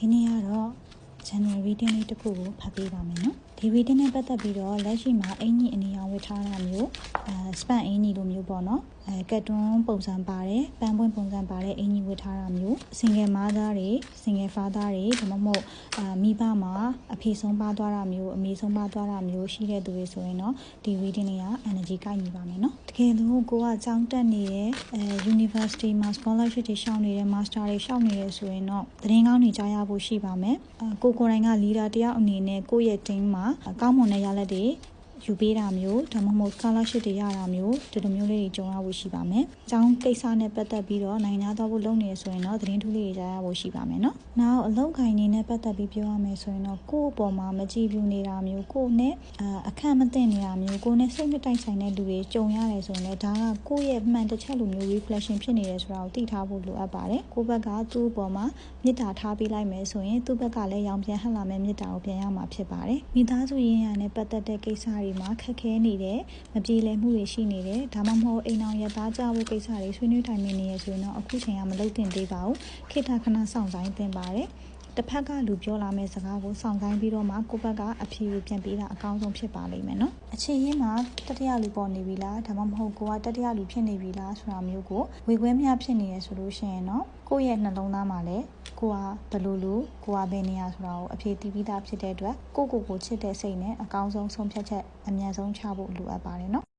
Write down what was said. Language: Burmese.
ဒီနေ့ကတော့ January reading လေးတစ်ခုကိုဖတ်ပေးပါမယ်နော်ဒီ reading နဲ့ပတ်သက်ပြီးတော့လက်ရှိမှာအင်ကြီးအနေအောင်ဝတ်ထားတာမျိုးspan အင်ကြီးလိုမျိုးပေါ့နော်ကတ်တွန်းပုံစံပါတယ်ပန်းပွင့်ပုံစံပါတယ်အင်ကြီးဝတ်ထားတာမျိုး single mother တွေ single father တွေဒါမှမဟုတ်မိဘမှာအဖေဆုံးပါသွားတာမျိုးအမေဆုံးပါသွားတာမျိုးရှိတဲ့သူတွေဆိုရင်တော့ဒီ reading လေးက energy ကိုက်ညီပါမယ်နော်တကယ်လို့ကိုကကျောင်းတက်နေတဲ့ university မှာ scholarship တွေရှောက်နေတဲ့ master တွေရှောက်နေရဆိုရင်တော့သတင်းကောင်းတွေကြားရဖို့ရှိပါမယ်ကိုယ်တိုင်က leader တယောက်အနေနဲ့ကိုယ့်ရဲ့ team မှာကောင်းမွန်တဲ့ရလဒ်တွေယူပေးတာမျိုးဒါမှမဟုတ် scholarship တွေရတာမျိုးဒီလိုမျိုးလေးတွေကြုံရဖို့ရှိပါမယ်။အကြောင်းကိစ္စနဲ့ပတ်သက်ပြီးတော့နိုင်ငံသားဖို့လုပ်နေဆိုရင်တော့သတင်းထူးလေးတွေကြားရဖို့ရှိပါမယ်နော်။နောက်အလုပ်ခိုင်နေနဲ့ပတ်သက်ပြီးပြောရမယ်ဆိုရင်တော့ကိုယ့်အပေါ်မှာမကြည့်ပြနေတာမျိုးကိုယ်နဲ့အခန့်မသိနေတာမျိုးကိုယ်နဲ့စိတ်မတိုက်ဆိုင်တဲ့လူတွေကြုံရတယ်ဆိုရင်လည်းဒါကကိုယ့်ရဲ့မှန်တစ်ချက်လိုမျိုး reflection ဖြစ်နေတယ်ဆိုတာကိုသိထားဖို့လိုအပ်ပါတယ်။ကိုယ့်ဘက်ကသူ့အပေါ်မှာမေတ္တာထားပေးလိုက်မယ်ဆိုရင်သူ့ဘက်ကလည်းရောင်ပြန်ဟပ်လာမယ့်မေတ္တာကိုပြန်ရမှာဖြစ်ပါတယ်။မိသားစုရင်းရနဲ့ပတ်သက်တဲ့ကိစ္စတွေမှာခက်ခဲနေတယ်မပြေလည်မှုတွေရှိနေတယ်ဒါမှမဟုတ်အိမ်အောင်ရသားကြဖို့ကိစ္စတွေဆွေးနွေးတိုင်ပင်နေရဆိုရင်တော့အခုချိန်ကမလုပ်သင့်သေးပါဘူးခေတ္တခဏစောင့်ဆိုင်သင့်ပါတယ်တစ်ဖက်ကလူပြောလာမယ့်စကားကိုစောင့်ဆိုင်ပြီးတော့မှကိုယ့်ဘက်ကအဖြေကိုပြန်ပေးတာအကောင်းဆုံးဖြစ်ပါလိမ့်မယ်နော်အခြေရင်းမှာတတိယလူပေါ်နေပြီလားဒါမှမဟုတ်ကိုကတတိယလူဖြစ်နေပြီလားဆိုတာမျိုးကိုဝေခွဲမျှဖြစ်နေရဆိုလို့ရှိရင်တော့ကိုယ့်ရဲ့နှလုံးသားမှာလည်းကိုကဘယ်လိုလူကိုကဘယ်နေရဆိုတာကိုအဖြေတည်ပြီးသားဖြစ်တဲ့အတွက်ကိုချစ်တဲ့စိတ်နဲ့အကောင်းဆုံးဆုံးဖြတ်ချက်အမြန်ဆုံးချဖို့လိုအပ်ပါတယ်နော်